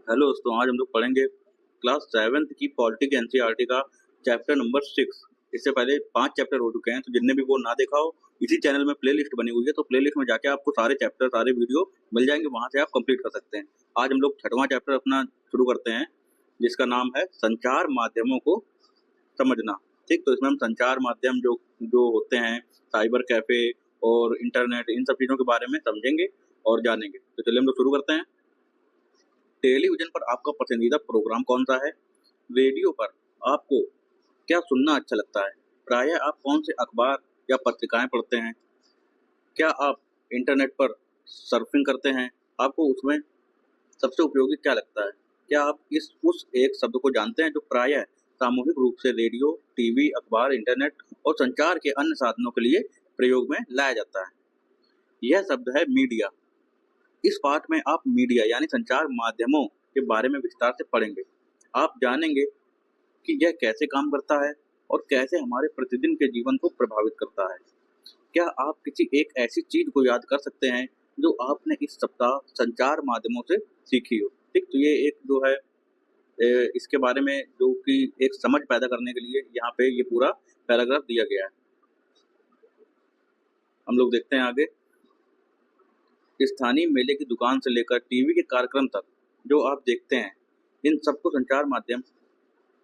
Hello दोस्तों, आज हम लोग पढ़ेंगे क्लास 7th की पॉलिटी के एनसीईआरटी का चैप्टर नंबर 6। इससे पहले 5 चैप्टर हो चुके हैं, तो जिनने भी वो ना देखा हो, इसी चैनल में प्लेलिस्ट बनी हुई है, तो प्लेलिस्ट में जाके आपको सारे चैप्टर, सारे वीडियो मिल जाएंगे, वहां से आप कंप्लीट कर सकते हैं। आज हम लोग 6वां चैप्टर अपना शुरू करते हैं, जिसका नाम है संचार माध्यमों को समझना। ठीक, तो इसमें हम संचार माध्यम जो जो होते हैं, साइबर कैफे और इंटरनेट, इन सब चीजों के बारे में समझेंगे और जानेंगे। तो चलिए हम लोग शुरू करते हैं। टेलीविजन पर आपका पसंदीदा प्रोग्राम कौन सा है? रेडियो पर आपको क्या सुनना अच्छा लगता है? प्रायः आप कौन से अखबार या पत्रिकाएं पढ़ते हैं? क्या आप इंटरनेट पर सर्फिंग करते हैं? आपको उसमें सबसे उपयोगी क्या लगता है? क्या आप इस उस एक शब्द को जानते हैं जो प्रायः सामूहिक रूप से रेडियो, टीवी, अखबार, इंटरनेट और संचार के अन्य साधनों के लिए प्रयोग में लाया जाता है? यह शब्द है मीडिया। इस पाठ में आप मीडिया यानी संचार माध्यमों के बारे में विस्तार से पढ़ेंगे। आप जानेंगे कि यह कैसे काम करता है और कैसे हमारे प्रतिदिन के जीवन को प्रभावित करता है। क्या आप किसी एक ऐसी चीज को याद कर सकते हैं जो आपने इस सप्ताह संचार माध्यमों से सीखी हो? ठीक, तो ये एक जो है इसके बारे में जो कि एक समझ पैदा करने के लिए यहाँ पे ये पूरा पैराग्राफ दिया गया है। हम लोग देखते हैं आगे। स्थानीय मेले की दुकान से लेकर टीवी के कार्यक्रम तक जो आप देखते हैं, इन सबको संचार माध्यम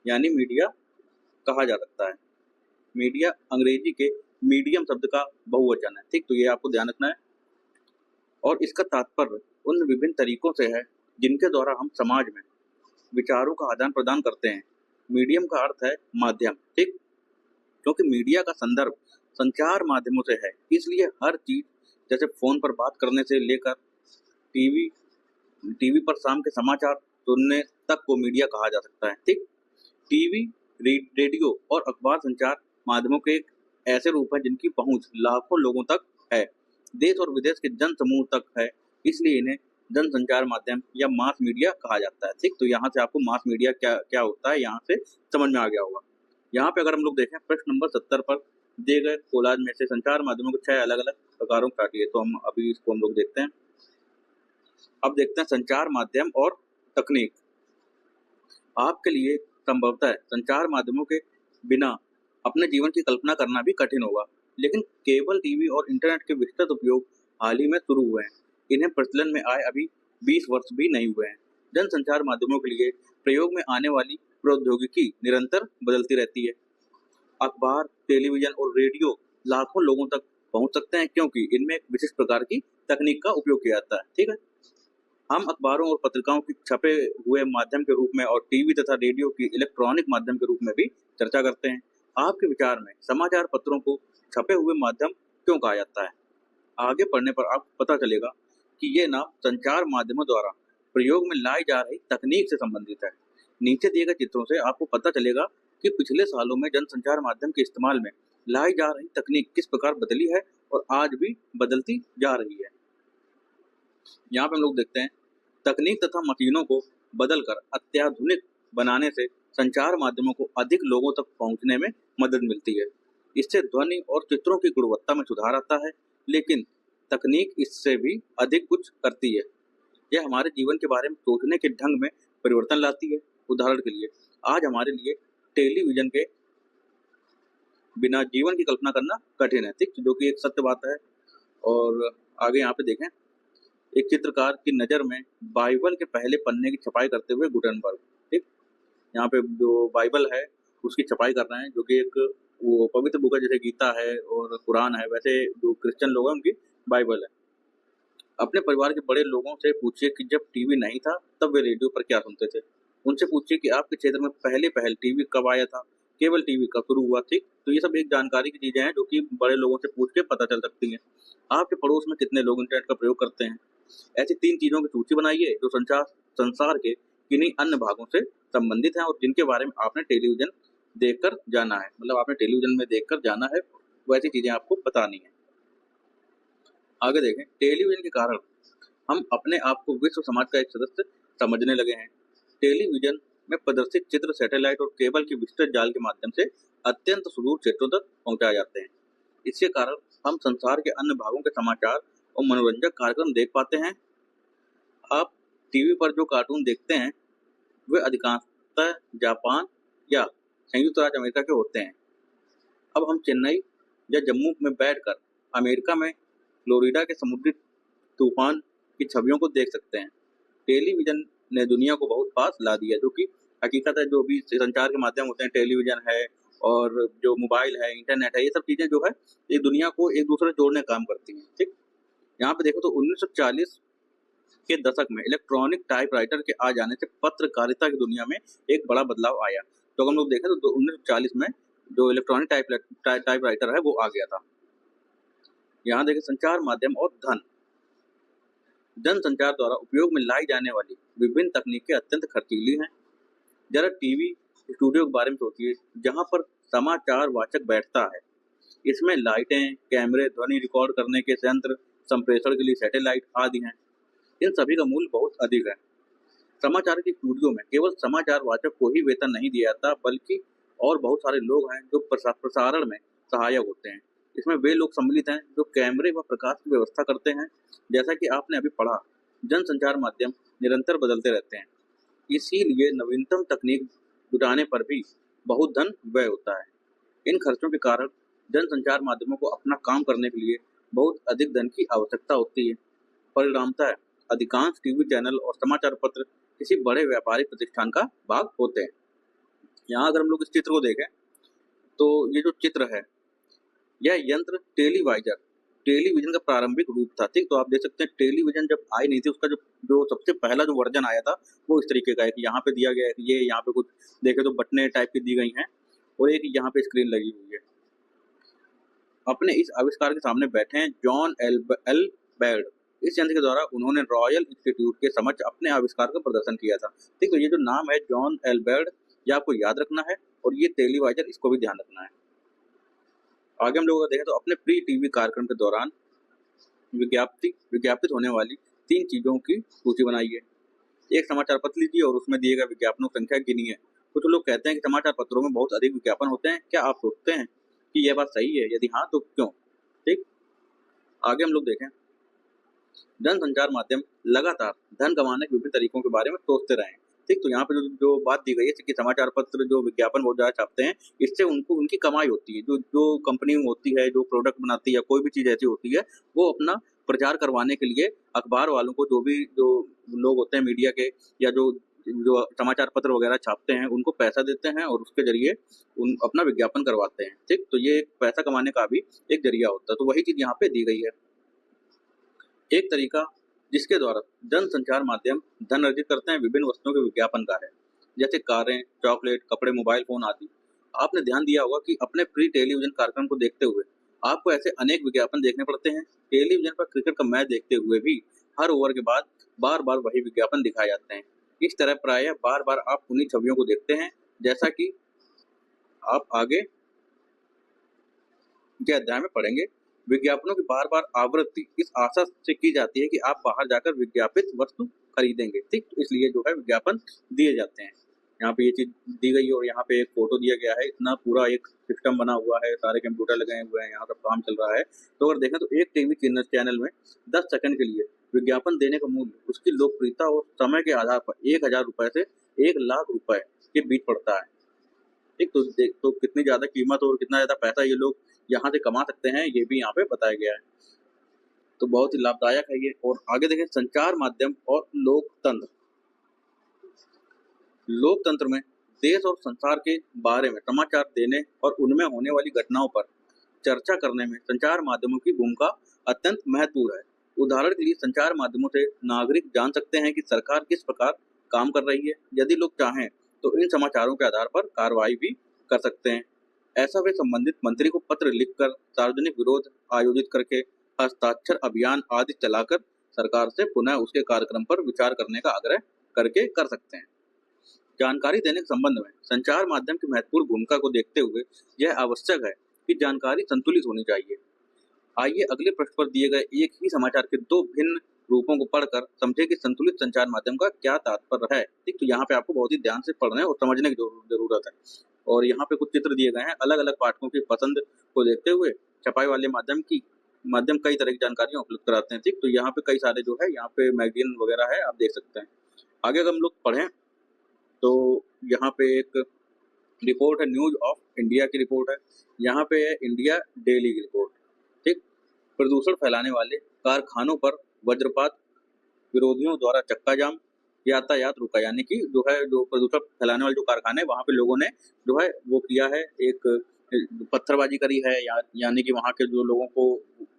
यानी मीडिया कहा जा सकता है। मीडिया अंग्रेजी के मीडियम शब्द का बहुवचन है। ठीक, तो ये आपको ध्यान रखना है। और इसका तात्पर्य उन विभिन्न तरीकों से है जिनके द्वारा हम समाज में विचारों का आदान प्रदान करते हैं। मीडियम का अर्थ है माध्यम। ठीक, क्योंकि मीडिया का संदर्भ संचार माध्यमों से है, इसलिए हर चीज जैसे फोन पर बात करने से लेकर टीवी टीवी पर शाम के समाचार सुनने तक को मीडिया कहा जा सकता है। ठीक, टीवी, रेडियो और अखबार संचार माध्यमों के एक ऐसे रूप है जिनकी पहुंच लाखों लोगों तक है, देश और विदेश के जन समूह तक है, इसलिए इन्हें जनसंचार माध्यम या मास मीडिया कहा जाता है। ठीक, तो यहाँ से आपको मास मीडिया क्या क्या होता है यहाँ से समझ में आ गया होगा। यहाँ पे अगर हम लोग देखें प्रश्न नंबर 70 पर दिए गए कोलाज में से संचार माध्यमों के 6 अलग अलग प्रकारों को काटिए, तो हम अभी इसको हम लोग देखते हैं। अब देखते हैं संचार माध्यम और तकनीक। आपके लिए संभवतः संचार माध्यमों के बिना अपने जीवन की कल्पना करना भी कठिन होगा, लेकिन केबल टीवी और इंटरनेट के विस्तृत उपयोग हाल ही में शुरू हुए हैं। इन्हें प्रचलन में आए अभी 20 वर्ष भी नहीं हुए हैं। जनसंचार माध्यमों के लिए प्रयोग में आने वाली प्रौद्योगिकी निरंतर बदलती रहती है। अखबार, टेलीविजन और रेडियो लाखों लोगों तक पहुंच सकते हैं क्योंकि इनमें एक विशिष्ट प्रकार की तकनीक का उपयोग किया जाता है। ठीक है, हम अखबारों और पत्रिकाओं की छपे हुए माध्यम के रूप में और टीवी तथा रेडियो की इलेक्ट्रॉनिक माध्यम के रूप में भी चर्चा करते हैं। आपके विचार में समाचार पत्रों को छपे हुए माध्यम क्यों कहा जाता है? आगे पढ़ने पर आपको पता चलेगा कि ये नाम संचार माध्यमों द्वारा प्रयोग में लाई जा रही तकनीक से संबंधित है। नीचे दिए गए चित्रों से आपको पता चलेगा कि पिछले सालों में जनसंचार माध्यम के इस्तेमाल में लाई जा रही तकनीक किस प्रकार बदली है और आज भी बदलती जा रही है। यहाँ पे हम लोग देखते हैं, तकनीक तथा मशीनों को बदलकर अत्याधुनिक बनाने से संचार माध्यमों को अधिक लोगों तक पहुंचने में मदद मिलती है। इससे ध्वनि और चित्रों की गुणवत्ता में सुधार आता है, लेकिन तकनीक इससे भी अधिक कुछ करती है। यह हमारे जीवन के बारे में सोचने के ढंग में परिवर्तन लाती है। उदाहरण के लिए, आज हमारे लिए टेलीविजन के बिना जीवन की कल्पना करना कठिन है। ठीक, जो कि एक सत्य बात है। और आगे यहाँ पे देखें, एक चित्रकार की नज़र में बाइबल के पहले पन्ने की छपाई करते हुए गुटेनबर्ग। ठीक, यहाँ पे जो बाइबल है उसकी छपाई कर रहे हैं, जो कि एक वो पवित्र बुक है, जैसे गीता है और कुरान है, वैसे जो क्रिश्चियन लोग हैं उनकी बाइबल है। अपने परिवार के बड़े लोगों से पूछिए कि जब टीवी नहीं था तब वे रेडियो पर क्या सुनते थे। उनसे पूछिए कि आपके क्षेत्र में पहले पहल टीवी कब आया था, केवल टीवी कब शुरू हुआ। ठीक, तो ये सब एक जानकारी की चीजें हैं जो कि बड़े लोगों से पूछ के पता चल सकती हैं। आपके पड़ोस में कितने लोग इंटरनेट का प्रयोग करते हैं? ऐसी 3 चीजों की सूची बनाइए जो संसार के किन्हीं अन्य भागों से संबंधित हैं और जिनके बारे में आपने टेलीविजन देखकर जाना है, मतलब आपने टेलीविजन में देखकर जाना है, वैसी चीजें आपको बतानी है। आगे देखें, टेलीविजन के कारण हम अपने आप को विश्व समाज का एक सदस्य समझने लगे हैं। टेलीविजन में प्रदर्शित चित्र सैटेलाइट और केबल की विस्तृत जाल के माध्यम से अत्यंत सुदूर क्षेत्रों तक पहुंचाए जाते हैं। इसके कारण हम संसार के अन्य भागों के समाचार और मनोरंजक कार्यक्रम देख पाते हैं। आप टीवी पर जो कार्टून देखते हैं वे अधिकांशतः जापान या संयुक्त राज्य अमेरिका के होते हैं। अब हम चेन्नई या जम्मू में बैठकर अमेरिका में फ्लोरिडा के समुद्री तूफान की छवियों को देख सकते हैं। टेलीविज़न ने दुनिया को बहुत पास ला दिया, जो कि हकीकत है। जो भी संचार के माध्यम होते हैं, टेलीविज़न है और जो मोबाइल है, इंटरनेट है, ये सब चीज़ें जो है ये दुनिया को एक दूसरे से जोड़ने का काम करती हैं। ठीक, यहाँ पे देखो तो 1940 के दशक में इलेक्ट्रॉनिक टाइपराइटर के आ जाने से पत्रकारिता की दुनिया में एक बड़ा बदलाव आया। तो अगर हम लोग देखें तो 1940 में जो इलेक्ट्रॉनिक टाइपराइटर है वो आ गया था। यहाँ देखें संचार माध्यम और जनसंचार द्वारा उपयोग में लाई जाने वाली विभिन्न तकनीकें अत्यंत खर्चीली हैं। जरा टीवी स्टूडियो के बारे में सोचिए, जहाँ पर समाचार वाचक बैठता है। इसमें लाइटें, कैमरे, ध्वनि रिकॉर्ड करने के यंत्र, संप्रेषण के लिए सैटेलाइट आदि हैं। इन सभी का मूल्य बहुत अधिक है। समाचार के स्टूडियो में केवल समाचार वाचक को ही वेतन नहीं दिया जाता, बल्कि और बहुत सारे लोग हैं जो प्रसारण में सहायक होते हैं। इसमें वे लोग सम्मिलित हैं जो कैमरे व प्रकाश की व्यवस्था करते हैं। जैसा कि आपने अभी पढ़ा, जनसंचार माध्यम निरंतर बदलते रहते हैं, इसीलिए नवीनतम तकनीक जुटाने पर भी बहुत धन व्यय होता है। इन खर्चों के कारण जनसंचार माध्यमों को अपना काम करने के लिए बहुत अधिक धन की आवश्यकता होती है। परिणामतः अधिकांश टीवी चैनल और समाचार पत्र किसी बड़े व्यापारिक प्रतिष्ठान का भाग होते हैं। यहाँ अगर हम लोग इस चित्र को देखें तो ये जो चित्र है, यह यंत्र टेलीविजन का प्रारंभिक रूप था। ठीक, तो आप देख सकते हैं टेलीविजन जब आई नहीं थी, उसका जो सबसे पहला जो वर्जन आया था वो इस तरीके का है कि यहाँ पे दिया गया है कि ये यहाँ पे कुछ देखे तो बटने टाइप की दी गई हैं और एक यहाँ पे स्क्रीन लगी हुई है। अपने इस आविष्कार के सामने बैठे हैं जॉन एल बेर्ड। इस यंत्र के द्वारा उन्होंने रॉयल इंस्टीट्यूट के समक्ष अपने आविष्कार का प्रदर्शन किया था। ठीक, तो ये जो नाम है जॉन एल बेर्ड, ये आपको याद रखना है और ये टेलीवाइजर, इसको भी ध्यान रखना है। आगे हम लोग देखें तो अपने प्री टीवी कार्यक्रम के दौरान विज्ञापित होने वाली 3 चीजों की सूची बनाइए। एक समाचार पत्र लीजिए और उसमें दिए गए विज्ञापनों की संख्या गिनिए। कुछ लोग कहते हैं कि समाचार पत्रों में बहुत अधिक विज्ञापन होते हैं। क्या आप सोचते हैं कि यह बात सही है? यदि हाँ तो क्यों? ठीक, आगे हम लोग देखें जनसंचार माध्यम लगातार धन कमाने के विभिन्न तरीकों के बारे में सोचते रहे। ठीक, तो यहाँ पे जो बात दी गई है कि समाचार पत्र जो विज्ञापन बहुत ज़्यादा छापते हैं, इससे उनको उनकी कमाई होती है। जो कंपनी होती है, जो प्रोडक्ट बनाती है, कोई भी चीज़ ऐसी होती है, वो अपना प्रचार करवाने के लिए अखबार वालों को, जो लोग होते हैं मीडिया के या जो समाचार पत्र वगैरह छापते हैं, उनको पैसा देते हैं और उसके जरिए उन अपना विज्ञापन करवाते हैं। ठीक, तो ये पैसा कमाने का भी एक जरिया होता है। तो वही चीज़ यहाँ पे दी गई है। एक तरीका जिसके द्वारा जनसंचार माध्यम धन अर्जित करते हैं विभिन्न वस्तुओं के विज्ञापन का है, जैसे कारें, चॉकलेट, कपड़े, मोबाइल फोन आदि। आपने ध्यान दिया होगा कि अपने प्री टेलीविजन कार्यक्रम को देखते हुए आपको ऐसे अनेक विज्ञापन देखने पड़ते हैं। टेलीविजन पर क्रिकेट का मैच देखते हुए भी हर ओवर के बाद बार बार वही विज्ञापन दिखाए जाते हैं। इस तरह प्रायः बार बार आप उन्हीं छवियों को देखते हैं, जैसा कि आप आगे के अध्याय में पढ़ेंगे। विज्ञापनों की बार बार आवृत्ति इस आशा से की जाती है कि आप बाहर जाकर विज्ञापित वस्तु खरीदेंगे। ठीक, तो इसलिए जो है विज्ञापन दिए जाते हैं। यहाँ पे ये चीज दी गई है और यहाँ पे एक फोटो दिया गया है। इतना पूरा एक सिस्टम बना हुआ है, सारे कंप्यूटर लगे हुए हैं, यहाँ सब काम चल रहा है। तो अगर देखें तो एक टीवी चैनल में 10 सेकंड के लिए विज्ञापन देने का मूल्य उसकी लोकप्रियता और समय के आधार पर 1000 रुपए से 1,00,000 रुपए के बीच पड़ता है। ठीक, तो देख तो कितनी ज्यादा कीमत और कितना ज्यादा पैसा ये लोग यहाँ से कमा सकते हैं, ये भी यहाँ पे बताया गया है। तो बहुत ही लाभदायक है ये। और आगे देखें संचार माध्यम और लोकतंत्र। लोकतंत्र में देश और संसार के बारे में समाचार देने और उनमें होने वाली घटनाओं पर चर्चा करने में संचार माध्यमों की भूमिका अत्यंत महत्वपूर्ण है। उदाहरण के लिए संचार माध्यमों से नागरिक जान सकते हैं कि सरकार किस प्रकार काम कर रही है। यदि लोग चाहें तो इन समाचारों के आधार पर कार्रवाई भी कर सकते हैं। ऐसा वे संबंधित मंत्री को पत्र लिखकर, सार्वजनिक विरोध आयोजित करके, हस्ताक्षर अभियान आदि चलाकर सरकार से पुनः उसके कार्यक्रम पर विचार करने का आग्रह करके कर सकते हैं। जानकारी देने के संबंध में संचार माध्यम की महत्वपूर्ण भूमिका को देखते हुए यह आवश्यक है कि जानकारी संतुलित होनी चाहिए। आइए अगले पृष्ठ पर दिए गए एक ही समाचार के 2 भिन्न रूपों को पढ़कर समझे कि संतुलित संचार माध्यम का क्या तात्पर्य है। ठीक, तो यहाँ पे आपको बहुत ही ध्यान से पढ़ने और समझने की जरूरत है। और यहाँ पे कुछ चित्र दिए गए हैं अलग अलग पाठकों की पसंद को देखते हुए। छपाई वाले माध्यम कई तरह की जानकारियां उपलब्ध कराते हैं। ठीक, तो यहाँ पे कई सारे जो है यहाँ पे मैगजीन वगैरह है, आप देख सकते हैं। आगे अगर हम लोग पढ़ें तो यहाँ पे एक रिपोर्ट है, न्यूज ऑफ इंडिया की रिपोर्ट है। यहाँ पे है इंडिया डेली की रिपोर्ट। ठीक, प्रदूषण फैलाने वाले कारखानों पर वज्रपात, विरोधियों द्वारा चक्का जाम, यातायात रुका। यानी कि जो है जो प्रदूषण फैलाने वाले जो कारखाने वहाँ पे लोगों ने जो है वो किया है, एक पत्थरबाजी करी है, यानी कि वहाँ के जो लोगों को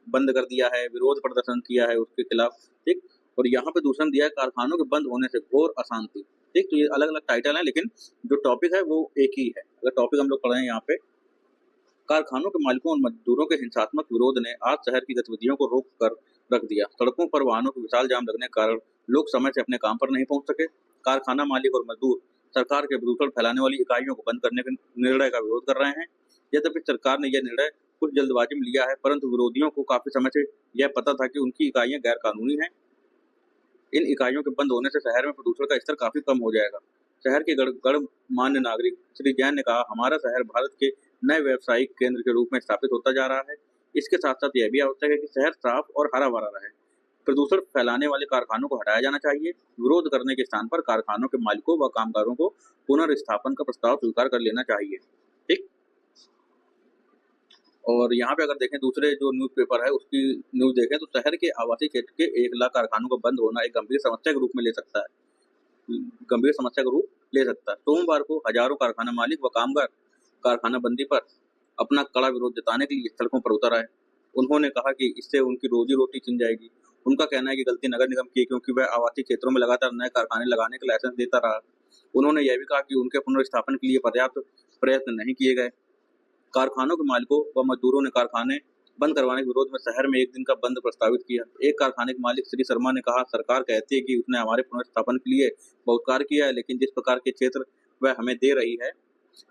बंद कर दिया है, विरोध प्रदर्शन किया है उसके खिलाफ। ठीक, और यहाँ पे दूषण दिया है कारखानों के बंद होने से घोर अशांति। ठीक, तो ये अलग अलग टाइटल है, लेकिन जो टॉपिक है वो एक ही है। अगर टॉपिक हम लोग पढ़े हैं यहाँ पे, कारखानों के मालिकों और मजदूरों के हिंसात्मक विरोध ने आज शहर की गतिविधियों को रोक कर रख दिया। सड़कों पर वाहनों के विशाल जाम लगने के कारण लोग समय से अपने काम पर नहीं पहुंच सके। कारखाना मालिक और मजदूर सरकार के प्रदूषण फैलाने वाली इकाइयों को बंद करने के निर्णय का विरोध कर रहे हैं। यद्यपि सरकार ने यह निर्णय कुछ जल्दबाजी में लिया है, परंतु विरोधियों को काफी समय से यह पता था कि उनकी इकाइयां गैर कानूनी हैं। इन इकाइयों के बंद होने से शहर में प्रदूषण का स्तर काफी कम हो जाएगा। शहर के गणमान्य नागरिक श्री जैन ने कहा, हमारा शहर भारत के नए व्यावसायिक केंद्र के रूप में स्थापित होता जा रहा है। इसके साथ साथ यह भी आवश्यक है कि शहर साफ और हरा भरा रहे। प्रदूषण फैलाने वाले कारखानों को हटाया जाना चाहिए। विरोध करने के स्थान पर कारखानों के मालिकों व कामगारों को पुनर्स्थापन का प्रस्ताव स्वीकार कर लेना चाहिए। ठीक, और यहाँ पे अगर देखें दूसरे जो न्यूज़पेपर है उसकी न्यूज़ देखें तो शहर के आवासीय क्षेत्र के 1 लाख कारखानों का बंद होना एक गंभीर समस्या के रूप में ले सकता है, गंभीर समस्या का रूप ले सकता है। सोमवार को हजारों कारखाना मालिक व कामगार कारखाना बंदी पर अपना कड़ा विरोध जताने के लिए सड़कों पर उतर आए। उन्होंने कहा कि इससे उनकी रोजी रोटी छिन जाएगी। उनका कहना है कि गलती नगर निगम की, क्योंकि वह आवासीय क्षेत्रों में लगातार नए कारखाने लगाने का लाइसेंस देता रहा। उन्होंने यह भी कहा कि उनके पुनर्स्थापन के लिए पर्याप्त प्रयत्न नहीं किए गए। कारखानों के मालिकों व मजदूरों ने कारखाने बंद करवाने के विरोध में शहर में एक दिन का बंद प्रस्तावित किया। एक कारखाने के मालिक श्री शर्मा ने कहा, सरकार कहती है कि उसने हमारे पुनर्स्थापन के लिए बहुत कार्य किया है, लेकिन जिस प्रकार के क्षेत्र वह हमें दे रही है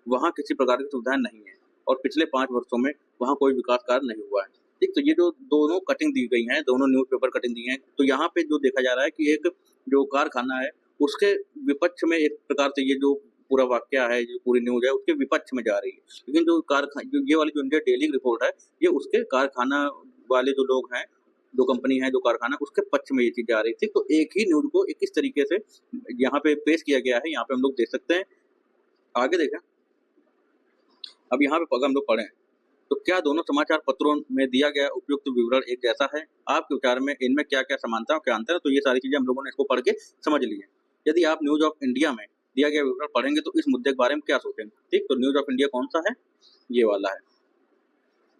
वहाँ किसी प्रकार की सुविधाएं नहीं है और पिछले 5 वर्षों में वहाँ कोई विकास कार्य नहीं हुआ है। ठीक, तो ये जो दोनों कटिंग दी गई हैं, दोनों न्यूज़पेपर कटिंग दी हैं, तो यहाँ पे जो देखा जा रहा है कि एक जो कारखाना है उसके विपक्ष में एक प्रकार से ये जो पूरा वाक्य है, जो पूरी न्यूज है उसके विपक्ष में जा रही है। लेकिन जो ये वाली जो इंडिया डेली रिपोर्ट है, ये उसके कारखाना वाले जो लोग हैं, जो कंपनी है, जो कारखाना, उसके पक्ष में ये चीज जा रही थी। तो एक ही न्यूज को एक इस तरीके से यहाँ पे पेश किया गया है, यहाँ पे हम लोग देख सकते हैं। आगे देखें, अब यहाँ पे अगर हम लोग पढ़ें तो क्या दोनों समाचार पत्रों में दिया गया उपयुक्त विवरण एक जैसा है? आपके विचार में इनमें क्या क्या समानता और क्या अंतर है? तो ये सारी चीजें हम लोगों ने इसको पढ़ के समझ ली है। यदि आप न्यूज ऑफ इंडिया में दिया गया विवरण पढ़ेंगे तो इस मुद्दे के बारे में क्या सोचेंगे? ठीक, तो न्यूज ऑफ इंडिया कौन सा है? ये वाला है।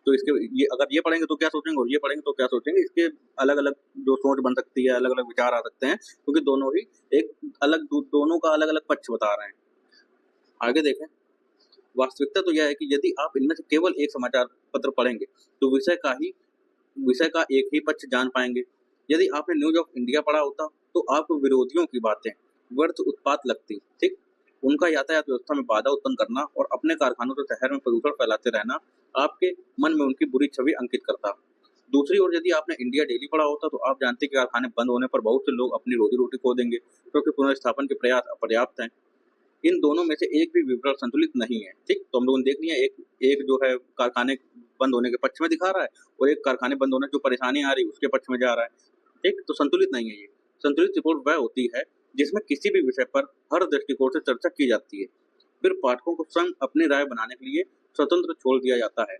तो इसके ये अगर ये पढ़ेंगे तो क्या सोचेंगे और ये पढ़ेंगे तो क्या सोचेंगे, इसके अलग अलग जो सोच बन सकती है, अलग अलग विचार आ सकते हैं, क्योंकि दोनों ही एक अलग दोनों का अलग अलग पक्ष बता रहे हैं। आगे देखें, वास्तविकता तो यह है कि यदि आप इनमें से केवल एक समाचार पत्र पढ़ेंगे तो विषय का एक ही पक्ष जान पाएंगे। यदि आपने न्यूज ऑफ इंडिया पढ़ा होता तो आपको विरोधियों की बातें व्यर्थ उत्पात लगती। ठीक, उनका यातायात व्यवस्था में बाधा उत्पन्न करना और अपने कारखानों से शहर में प्रदूषण फैलाते रहना आपके मन में उनकी बुरी छवि अंकित करता। दूसरी ओर यदि आपने इंडिया डेली पढ़ा होता तो आप जानते कि कारखाने बंद होने पर बहुत से लोग अपनी रोजी रोटी खो देंगे, क्योंकि पुनर्स्थापन के प्रयास अपर्याप्त हैं। इन दोनों में से एक भी विवरण संतुलित नहीं है। ठीक, तो हम लोगों ने देख लिया, एक जो है कारखाने बंद होने के पक्ष में दिखा रहा है और एक कारखाने बंद होने जो परेशानी आ रही है उसके पक्ष में जा रहा है। ठीक, तो संतुलित नहीं है ये। संतुलित रिपोर्ट वह होती है जिसमें किसी भी विषय पर हर दृष्टिकोण से चर्चा की जाती है, फिर पाठकों को स्वयं अपनी राय बनाने के लिए स्वतंत्र छोड़ दिया जाता है।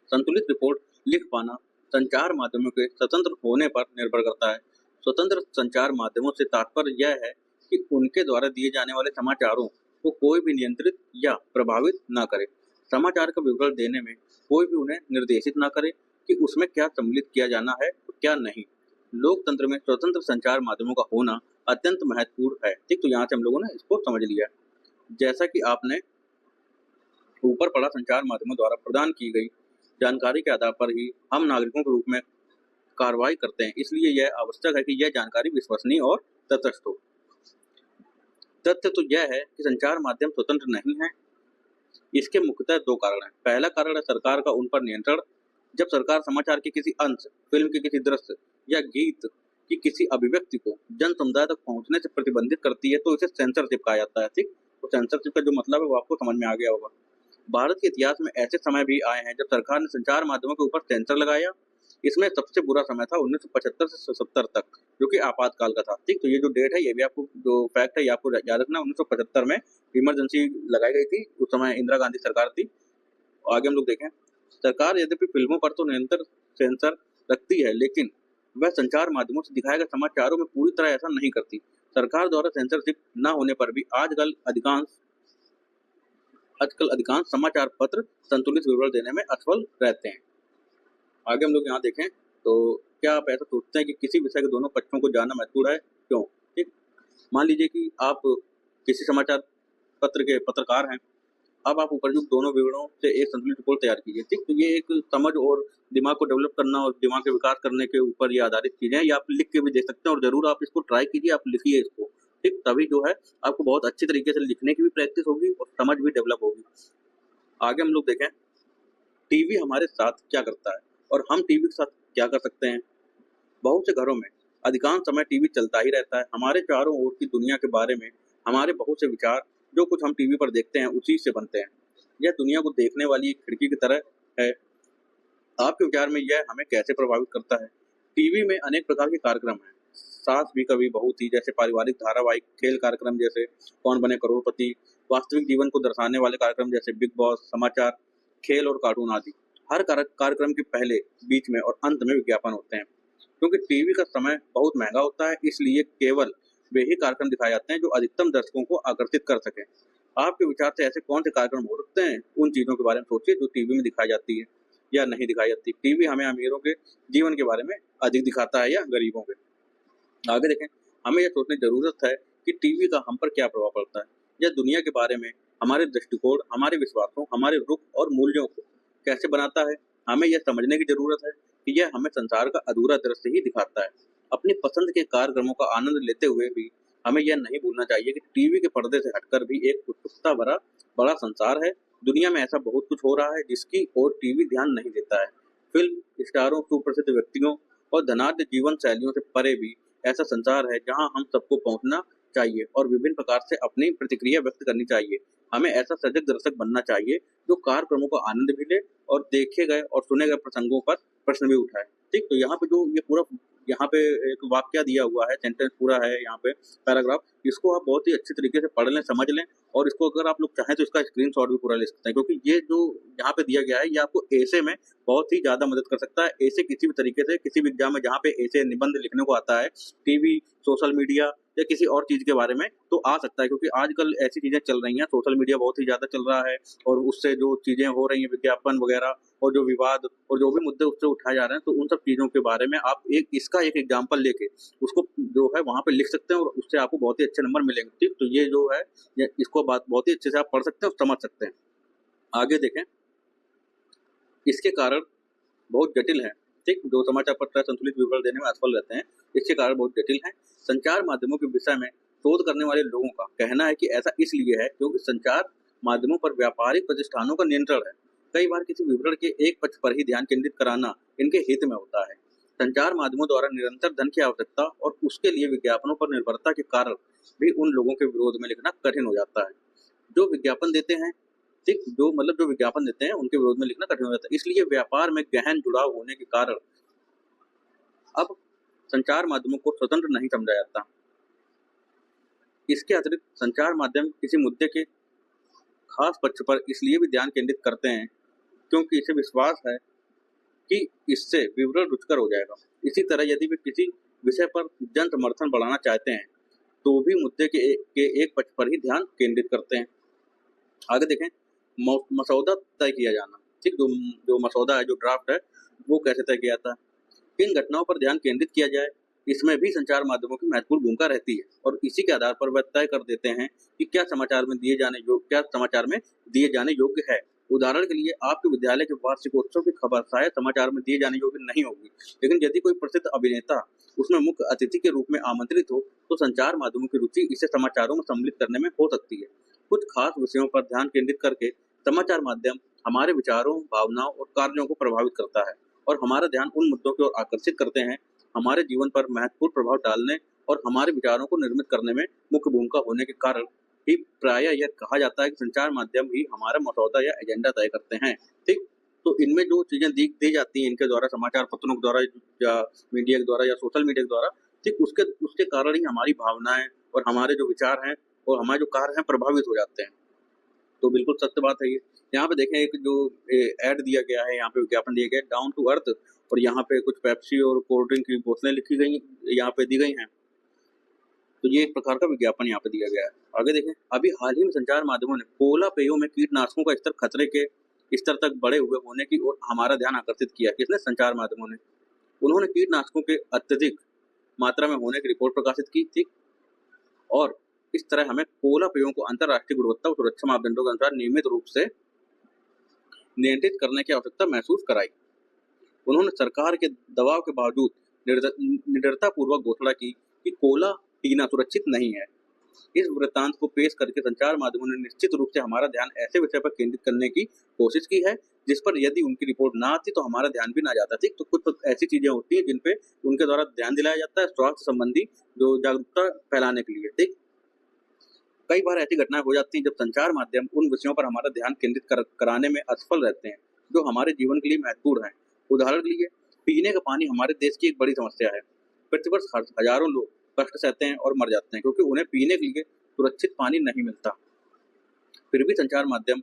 संतुलित रिपोर्ट लिख पाना संचार माध्यमों के स्वतंत्र होने पर निर्भर करता है। स्वतंत्र संचार माध्यमों से तात्पर्य यह है कि उनके द्वारा दिए जाने वाले समाचारों को कोई भी नियंत्रित या प्रभावित न करे। समाचार का विवरण देने में कोई भी उन्हें निर्देशित न करे कि उसमें क्या सम्मिलित किया जाना है और क्या नहीं। लोकतंत्र में स्वतंत्र संचार माध्यमों का होना अत्यंत महत्वपूर्ण है। ठीक, तो यहाँ से हम लोगों ने इसको समझ लिया। जैसा कि आपने ऊपर पढ़ा, संचार माध्यमों द्वारा प्रदान की गई जानकारी के आधार पर ही हम नागरिकों के रूप में कार्रवाई करते हैं, इसलिए यह आवश्यक है कि यह जानकारी विश्वसनीय और तटस्थ हो। तथ्य तो यह है कि संचार माध्यम स्वतंत्र नहीं है। इसके मुख्यतः 2 कारण हैं। पहला कारण है सरकार का उन पर नियंत्रण। जब सरकार समाचार के किसी अंश, फिल्म के किसी दृश्य या गीत की किसी अभिव्यक्ति को जन समुदाय तक पहुंचने से प्रतिबंधित करती है तो इसे सेंसरशिप कहा जाता है। ठीक, तो सेंसरशिप का जो मतलब है वो आपको समझ में आ गया होगा। भारत के इतिहास में ऐसे समय भी आए हैं जब सरकार ने संचार माध्यमों के ऊपर सेंसर लगाया। इसमें सबसे बुरा समय था 1975 से 70 तक, जो कि आपातकाल का था। ठीक, तो ये जो डेट है, ये भी आपको जो फैक्ट है, ये आपको याद रखना। 1975 में इमरजेंसी लगाई गई थी, उस समय इंदिरा गांधी सरकार थी। आगे हम लोग देखें, सरकार यद्यपि फिल्मों पर तो निरंतर सेंसर रखती है, लेकिन वह संचार माध्यमों से दिखाए गए समाचारों में पूरी तरह ऐसा नहीं करती। सरकार द्वारा सेंसरशिप न होने पर भी आजकल अधिकांश समाचार पत्र संतुलित विवरण देने में असफल रहते हैं। आगे हम लोग यहाँ देखें, तो क्या आप ऐसा सोचते हैं कि किसी विषय के दोनों पक्षों को जानना महत्वपूर्ण है? क्यों? ठीक, मान लीजिए कि आप किसी समाचार पत्र के पत्रकार हैं। अब आप उपयुक्त दोनों विवरणों से एक संतुलित रिपोर्ट तैयार कीजिए। ठीक, तो ये एक समझ और दिमाग को डेवलप करना और दिमाग के विकास करने के ऊपर ये आधारित चीजें हैं। ये आप लिख के भी दे सकते हैं, और जरूर आप इसको ट्राई कीजिए, आप लिखिए इसको। ठीक, तभी जो है आपको बहुत अच्छी तरीके से लिखने की भी प्रैक्टिस होगी और समझ भी डेवलप होगी। आगे हम लोग देखें, टीवी हमारे साथ क्या करता है और हम टीवी के साथ क्या कर सकते हैं। बहुत से घरों में अधिकांश समय टीवी चलता ही रहता है। हमारे चारों ओर की दुनिया के बारे में हमारे बहुत से विचार, जो कुछ हम टीवी पर देखते हैं, उसी से बनते हैं। यह दुनिया को देखने वाली एक खिड़की की तरह है। आपके विचार में यह हमें कैसे प्रभावित करता है? टीवी में अनेक प्रकार के कार्यक्रम हैं। सास भी कभी बहू थी जैसे पारिवारिक धारावाहिक, खेल कार्यक्रम जैसे कौन बने करोड़पति, वास्तविक जीवन को दर्शाने वाले कार्यक्रम जैसे बिग बॉस, समाचार, खेल और कार्टून आदि। हर कार्यक्रम के पहले, बीच में और अंत में विज्ञापन होते हैं। क्योंकि टीवी का समय बहुत महंगा होता है, इसलिए केवल वे ही कार्यक्रम दिखाए जाते हैं जो अधिकतम दर्शकों को आकर्षित कर सके। आपके विचार से ऐसे कौन से कार्यक्रम हो सकते हैं? उन चीजों के बारे में सोचिए जो टीवी में दिखाई जाती है या नहीं दिखाई जाती। टीवी हमें अमीरों के जीवन के बारे में अधिक दिखाता है या गरीबों के? आगे देखें, हमें यह सोचने की जरूरत है कि टीवी का हम पर क्या प्रभाव पड़ता है। यह दुनिया के बारे में हमारे दृष्टिकोण, हमारे विश्वासों, हमारे रुख और मूल्यों को कैसे बनाता है। हमें यह समझने की जरूरत है कि यह हमें संसार का अधूरा दृश्य ही दिखाता है। अपनी पसंद के कार्यक्रमों का आनंद लेते हुए भी हमें यह नहीं भूलना चाहिए कि टीवी के पर्दे से हटकर भी एक उत्सुकता भरा बड़ा संसार है। दुनिया में ऐसा बहुत कुछ हो रहा है जिसकी ओर टीवी ध्यान नहीं देता है। फिल्म स्टारों, सुप्रसिद्ध व्यक्तियों और धनाढ्य जीवन शैलियों से परे भी ऐसा संसार है जहां हम सबको पहुंचना चाहिए और विभिन्न प्रकार से अपनी प्रतिक्रिया व्यक्त करनी चाहिए। हमें ऐसा सजग दर्शक बनना चाहिए जो कार्यक्रमों का आनंद भी ले और देखे गए और सुने गए प्रसंगों पर प्रश्न भी उठाए। ठीक, तो यहाँ पे जो ये पूरा यहाँ पे एक वाक्य दिया हुआ है, सेंटेंस पूरा है यहाँ पे, पैराग्राफ, इसको आप बहुत ही अच्छे तरीके से पढ़ लें, समझ लें, और इसको अगर आप लोग चाहें तो इसका स्क्रीनशॉट भी पूरा ले सकते हैं, क्योंकि ये जो यहाँ पे दिया गया है ये आपको ऐसे में बहुत ही ज्यादा मदद कर सकता है। ऐसे किसी भी तरीके से किसी भी एग्जाम में जहाँ पे ऐसे निबंध लिखने को आता है, टीवी, सोशल मीडिया या किसी और चीज के बारे में, तो आ सकता है। क्योंकि आजकल ऐसी चीजें चल रही हैं, सोशल मीडिया बहुत ही ज्यादा चल रहा है, और उससे जो चीजें हो रही हैं, विज्ञापन वगैरह और जो विवाद और जो भी मुद्दे उससे उठाए जा रहे हैं, तो उन सब चीजों के बारे में आप इसका एक एग्जाम्पल लेके उसको जो है वहां पे लिख सकते हैं, और उससे आपको बहुत ही अच्छे नंबर मिलेंगे। ठीक, तो ये जो है इसको बात बहुत ही अच्छे से आप पढ़ सकते हैं और समझ सकते हैं। आगे देखें, इसके कारण बहुत जटिल है। ठीक, जो समाचार पत्र संतुलित विवरण देने में असफल रहते हैं, इसके कारण बहुत जटिल हैं। संचार माध्यमों के विषय में शोध करने वाले लोगों का कहना है कि ऐसा इसलिए है क्योंकि संचार माध्यमों पर व्यापारिक प्रतिष्ठानों का नियंत्रण है। कई बार किसी विवरण के एक पक्ष पर ही ध्यान केंद्रित कराना इनके हित में होता है। संचार माध्यमों द्वारा निरंतर धन की आवश्यकता और उसके लिए विज्ञापनों पर निर्भरता के कारण भी उन लोगों के विरोध में लिखना कठिन हो जाता है जो विज्ञापन देते हैं। ठीक, जो विज्ञापन देते हैं उनके विरोध में लिखना कठिन हो जाता है। इसलिए व्यापार में गहन जुड़ाव होने के कारण अब संचार माध्यमों को स्वतंत्र नहीं समझा जाता। इसके अतिरिक्त संचार माध्यम किसी मुद्दे के खास पक्ष पर इसलिए भी ध्यान केंद्रित करते हैं क्योंकि इसे विश्वास है कि इससे विवरण रुचकर हो जाएगा। इसी तरह यदि वे किसी विषय पर जन समर्थन बढ़ाना चाहते हैं तो भी मुद्दे के एक पक्ष पर ही ध्यान केंद्रित करते हैं। आगे देखें, मसौदा तय किया जाना। ठीक, जो मसौदा है, जो ड्राफ्ट है, वो कैसे तय किया जाता है, किन घटनाओं पर ध्यान केंद्रित किया जाए, इसमें भी संचार माध्यमों की महत्वपूर्ण भूमिका रहती है। और इसी के आधार पर वह तय कर देते हैं कि क्या समाचार में दिए जाने योग्य है। उदाहरण के लिए आपके विद्यालय के वार्षिकोत्सव की खबर शायद समाचार में दिए जाने योग्य नहीं होगी, लेकिन यदि कोई प्रसिद्ध अभिनेता उसमें मुख्य अतिथि के रूप में आमंत्रित हो तो संचार माध्यमों की रुचि इसे समाचारों में सम्मिलित करने में हो सकती है। कुछ खास विषयों पर ध्यान केंद्रित करके समाचार माध्यम हमारे विचारों, भावनाओं और कार्यों को प्रभावित करता है और हमारा ध्यान उन मुद्दों की ओर आकर्षित करते हैं हमारे जीवन पर महत्वपूर्ण प्रभाव डालने और हमारे विचारों को निर्मित करने में मुख्य भूमिका होने के कारण ही प्रायः यह कहा जाता है कि संचार माध्यम ही हमारा मसौदा या एजेंडा तय करते हैं। ठीक, तो इनमें जो चीज़ें दी जाती हैं इनके द्वारा, समाचार पत्रों के द्वारा या मीडिया के द्वारा या सोशल मीडिया के द्वारा, ठीक उसके उसके कारण ही हमारी भावनाएँ और हमारे जो विचार हैं और हमारे जो कार्य हैं प्रभावित हो जाते हैं। तो बिल्कुल सत्य बात है ये। यहाँ पे देखें एक जो ऐड दिया गया है, यहाँ पे विज्ञापन दिया गया है डाउन टू अर्थ, और यहाँ पे कुछ पेप्सी और कोल्ड ड्रिंक की बोतलें लिखी गई, यहाँ पे दी गई हैं। तो ये एक प्रकार का विज्ञापन यहाँ पे दिया गया है। आगे देखें, अभी हाल ही में संचार माध्यमों ने कोला पेयों में कीटनाशकों का स्तर खतरे के स्तर तक बढ़े हुए होने की ओर हमारा ध्यान आकर्षित किया। किसने? संचार माध्यमों ने। उन्होंने कीटनाशकों के अत्यधिक मात्रा में होने की रिपोर्ट प्रकाशित की थी और इस तरह हमें कोला पेयों को अंतर्राष्ट्रीय गुणवत्ता और सुरक्षा मापदंडों के अनुसार नियमित रूप से नियंत्रित करने की आवश्यकता महसूस कराई। उन्होंने सरकार के दबाव के बावजूद निडरतापूर्वक घोषणा की कि कोला पीना सुरक्षित नहीं है। इस वृत्तांत को पेश करके संचार माध्यमों ने निश्चित रूप से हमारा ध्यान ऐसे विषय पर केंद्रित करने की कोशिश की है जिस पर यदि उनकी रिपोर्ट ना आती तो हमारा ध्यान भी ना जाता। ठीक, तो कुछ ऐसी चीजें होती हैं जिन पे उनके द्वारा ध्यान दिलाया जाता है स्वास्थ्य संबंधी जो जागरूकता फैलाने के लिए। ठीक, कई बार ऐसी घटनाएं हो जाती हैं जब संचार माध्यम उन विषयों पर हमारा ध्यान केंद्रित कराने में असफल रहते हैं जो हमारे जीवन के लिए महत्वपूर्ण हैं। उदाहरण के लिए, पीने का पानी हमारे देश की एक बड़ी समस्या है। प्रतिवर्ष हजारों लोग कष्ट सहते हैं और मर जाते हैं क्योंकि उन्हें पीने के लिए सुरक्षित पानी नहीं मिलता। फिर भी संचार माध्यम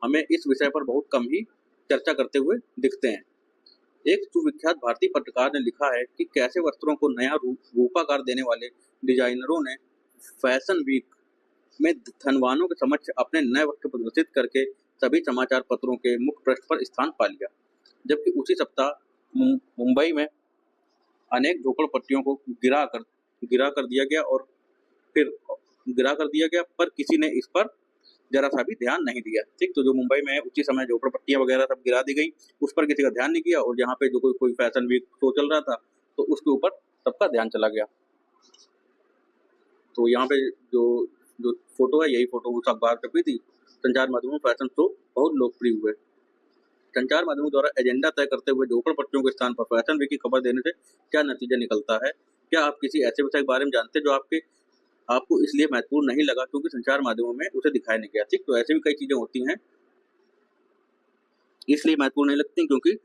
हमें इस विषय पर बहुत कम ही चर्चा करते हुए दिखते हैं। एक सुविख्यात भारतीय पत्रकार ने लिखा है कि कैसे वस्त्रों को नया रूपाकार देने वाले डिजाइनरों ने फैशन वीक में धनवानों के समक्ष अपने नए वस्त्र प्रदर्शित करके सभी समाचार पत्रों के मुख्य पृष्ठ पर स्थान पा लिया, जबकि उसी सप्ताह मुंबई में अनेक झोपड़पट्टियों को गिरा कर दिया गया पर किसी ने इस पर जरा सा भी ध्यान नहीं दिया। ठीक, तो जो मुंबई में उसी समय झोपड़पट्टियां वगैरह सब गिरा दी गई, उस पर किसी का ध्यान नहीं किया, और जहाँ पे जो कोई फैशन वीक शो चल रहा था तो उसके ऊपर सबका ध्यान चला गया। तो यहाँ पे जो जो फोटो है, यही फोटो उस अखबार छपी थी। संचार माध्यमों में फैशन शो बहुत लोकप्रिय हुए। संचार माध्यमों द्वारा एजेंडा तय करते हुए झोपड़पट्टियों के स्थान पर फैशन वीक की खबर देने से क्या नतीजा निकलता है? क्या आप किसी ऐसे विषय के बारे में जानते हैं जो आपको इसलिए महत्वपूर्ण नहीं लगा क्योंकि संचार माध्यमों में उसे दिखाया नहीं गया? ठीक, तो ऐसे भी कई चीजें होती हैं इसलिए महत्वपूर्ण नहीं लगती क्योंकि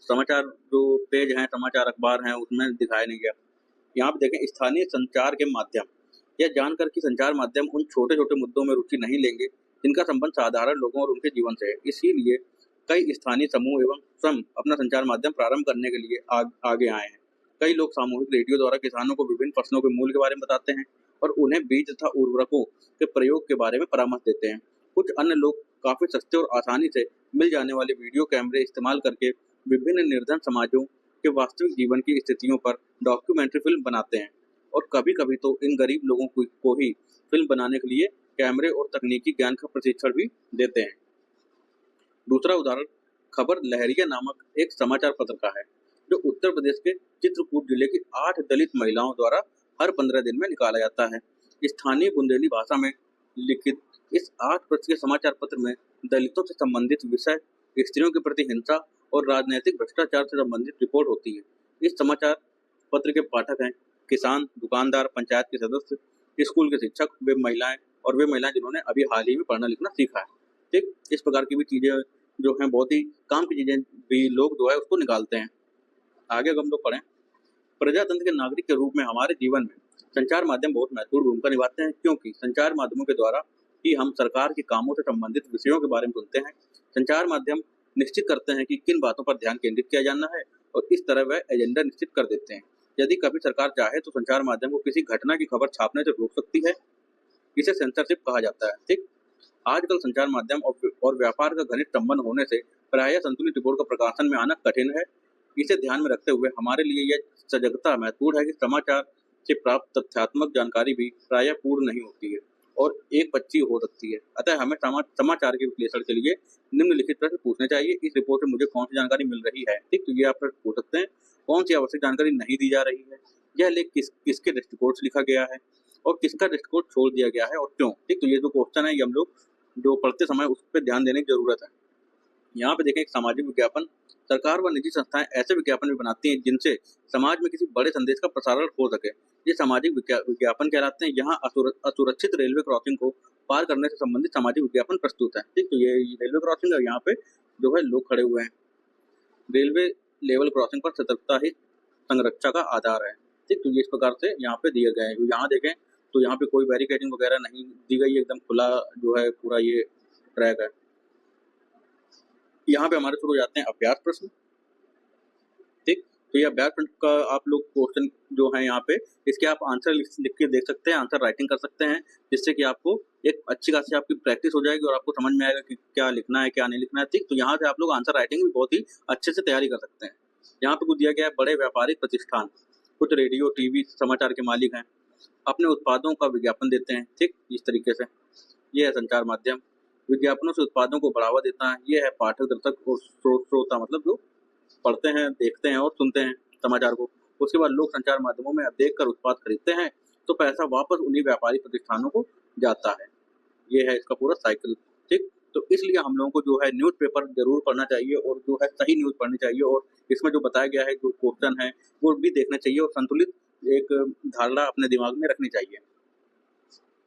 समाचार जो पेज हैं, समाचार अखबार हैं, उसमें दिखाया नहीं गया। यहाँ पे देखें, स्थानीय संचार के माध्यम, यह जानकर कि संचार माध्यम उन छोटे छोटे मुद्दों में रुचि नहीं लेंगे जिनका संबंध साधारण लोगों और उनके जीवन से है। इसीलिए कई स्थानीय समूह एवं स्वयं अपना संचार माध्यम प्रारंभ करने के लिए आगे आए हैं। कई लोग सामूहिक रेडियो द्वारा किसानों को विभिन्न फसलों के मूल्य के बारे में बताते हैं और उन्हें बीज तथा उर्वरकों के प्रयोग के बारे में परामर्श देते हैं। कुछ अन्य लोग काफी सस्ते और आसानी से मिल जाने वाले वीडियो कैमरे इस्तेमाल करके विभिन्न निर्धन समाजों के वास्तविक जीवन की स्थितियों पर डॉक्यूमेंट्री फिल्म बनाते हैं और कभी कभी तो इन गरीब लोगों को ही फिल्म बनाने के लिए कैमरे और तकनीकी ज्ञान का प्रशिक्षण भी देते हैं। दूसरा उदाहरण खबर लहरिया नामक एक समाचार पत्र का है जो उत्तर प्रदेश के चित्रकूट जिले की 8 दलित महिलाओं द्वारा हर 15 दिन में निकाला जाता है। स्थानीय बुंदेली भाषा में लिखित इस 8 पृष्ठ के समाचार पत्र में दलितों से संबंधित विषय, स्त्रियों के प्रति हिंसा और राजनीतिक भ्रष्टाचार से संबंधित रिपोर्ट होती है। इस समाचार पत्र के पाठक हैं किसान, दुकानदार, पंचायत के सदस्य, स्कूल के शिक्षक, वे महिलाएं जिन्होंने अभी हाल ही में पढ़ना लिखना सीखा है। ठीक, इस प्रकार की भी चीजें जो हैं, बहुत ही काम की चीजें भी लोग जो है उसको निकालते हैं। आगे अगर हम लोग पढ़ें, प्रजातंत्र के नागरिक के रूप में हमारे जीवन में संचार माध्यम बहुत महत्वपूर्ण भूमिका निभाते हैं क्योंकि संचार माध्यमों के द्वारा ही हम सरकार के कामों से संबंधित विषयों के बारे में सुनते हैं। संचार माध्यम निश्चित करते हैं कि किन बातों पर ध्यान केंद्रित किया जाना है और इस तरह वह एजेंडा निश्चित कर देते हैं। यदि कभी सरकार चाहे तो संचार माध्यम को किसी घटना की खबर छापने से रोक सकती है। इसे सेंसरशिप कहा जाता है। ठीक, आजकल संचार माध्यम और व्यापार का घनिष्ठ संबंध होने से प्रायः संतुलित रिपोर्ट का प्रकाशन में आना कठिन है। इसे ध्यान में रखते हुए हमारे लिए यह सजगता महत्वपूर्ण है कि समाचार से प्राप्त तथ्यात्मक जानकारी भी प्रायः पूर्ण नहीं होती है और एक पच्ची हो सकती है। अतः हमें समाचार के विश्लेषण के लिए निम्नलिखित प्रश्न पूछने चाहिए। इस रिपोर्ट से मुझे कौन सी जानकारी मिल रही है? ठीक, तो ये आप प्रश्न पूछ सकते हैं। कौन सी आवश्यक जानकारी नहीं दी जा रही है? यह लेख किसके दृष्टिकोण से लिखा गया है और किसका दृष्टिकोण छोड़ दिया गया है और क्यों? ठीक, तो ये जो क्वेश्चन है ये हम लोग जो पढ़ते समय उस पर ध्यान देने की जरूरत है। यहाँ पे देखें, एक सामाजिक विज्ञापन, सरकार व निजी संस्थाएं ऐसे विज्ञापन भी बनाती हैं जिनसे समाज में किसी बड़े संदेश का प्रसारण हो सके। ये सामाजिक विज्ञापन कहलाते हैं। यहाँ असुरक्षित रेलवे क्रॉसिंग को पार करने से संबंधित सामाजिक विज्ञापन प्रस्तुत है। ठीक, तो ये रेलवे क्रॉसिंग है, यहाँ पे जो है लोग खड़े हुए हैं रेलवे लेवल क्रॉसिंग पर सतर्कता ही संरक्षा का आधार है। ठीक, तो ये इस प्रकार से यहाँ पे दिए गए हैं। यहाँ देखें तो यहाँ पे कोई बैरिकेडिंग वगैरह नहीं दी गई है, एकदम खुला जो है पूरा ये ट्रैक है। यहाँ पे हमारे शुरू हो जाते हैं अभ्यास प्रश्न। ठीक, तो ये अभ्यास प्रश्न का आप लोग क्वेश्चन जो है यहाँ पे इसके आप आंसर लिख के देख सकते हैं, आंसर राइटिंग कर सकते हैं, जिससे कि आपको एक अच्छी खासी आपकी प्रैक्टिस हो जाएगी और आपको समझ में आएगा कि क्या लिखना है क्या नहीं लिखना है। ठीक, तो यहाँ से आप लोग आंसर राइटिंग भी बहुत ही अच्छे से तैयारी कर सकते हैं। यहाँ पे कुछ दिया गया है, बड़े व्यापारिक प्रतिष्ठान, कुछ रेडियो टीवी समाचार के मालिक हैं, अपने उत्पादों का विज्ञापन देते हैं। ठीक, इस तरीके से ये है संचार माध्यम। विज्ञापनों से उत्पादों को बढ़ावा देता है। ये है पाठक दर्शक और श्रोता, मतलब जो पढ़ते हैं देखते हैं और सुनते हैं समाचार को। उसके बाद लोग संचार माध्यमों में देखकर उत्पाद खरीदते हैं तो पैसा वापस उन्हीं व्यापारिक प्रतिष्ठानों को जाता है। ये है इसका पूरा साइकिल। ठीक, तो इसलिए हम लोगों को जो है न्यूज़पेपर जरूर पढ़ना चाहिए और जो है सही न्यूज़ पढ़नी चाहिए और इसमें जो बताया गया है जो क्वेश्चन है वो भी देखना चाहिए और संतुलित एक धारणा अपने दिमाग में रखनी चाहिए।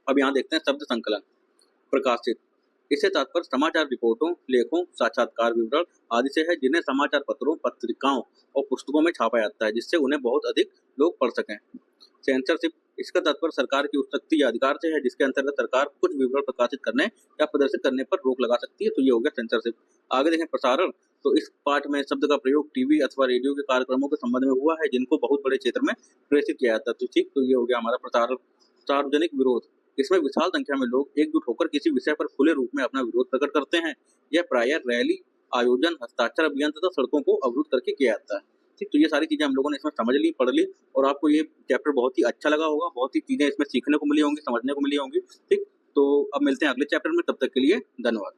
अब यहाँ देखते हैं शब्द संकलन। प्रकाशित, इससे तात्पर्य समाचार रिपोर्टों, लेखों, साक्षात्कार विवरण आदि से है जिन्हें समाचार पत्रों, पत्रिकाओं और पुस्तकों में छापा जाता है जिससे उन्हें बहुत अधिक लोग पढ़ सकें। सेंसरशिप, इसका तात्पर्य सरकार की उस शक्ति या अधिकार से है जिसके अंतर्गत सरकार कुछ विवरण प्रकाशित करने या प्रदर्शित करने पर रोक लगा सकती है। तो ये हो गया सेंसरशिप। आगे देखें प्रसारण, तो इस पाठ में शब्द का प्रयोग टीवी अथवा रेडियो के कार्यक्रमों के संबंध में हुआ है जिनको बहुत बड़े क्षेत्र में प्रेषित किया जाता है। तो ठीक, तो ये हो गया हमारा प्रसारण। सार्वजनिक विरोध, इसमें विशाल संख्या में लोग एकजुट होकर किसी विषय पर खुले रूप में अपना विरोध प्रकट करते हैं। यह प्रायः रैली, आयोजन, हस्ताक्षर अभियान तथा सड़कों को अवरुद्ध करके किया जाता है। ठीक, तो ये सारी चीजें हम लोगों ने इसमें समझ ली, पढ़ ली और आपको ये चैप्टर बहुत ही अच्छा लगा होगा, बहुत ही चीजें इसमें सीखने को मिली होंगी, समझने को मिली होंगी। ठीक, तो अब मिलते हैं अगले चैप्टर में, तब तक के लिए धन्यवाद।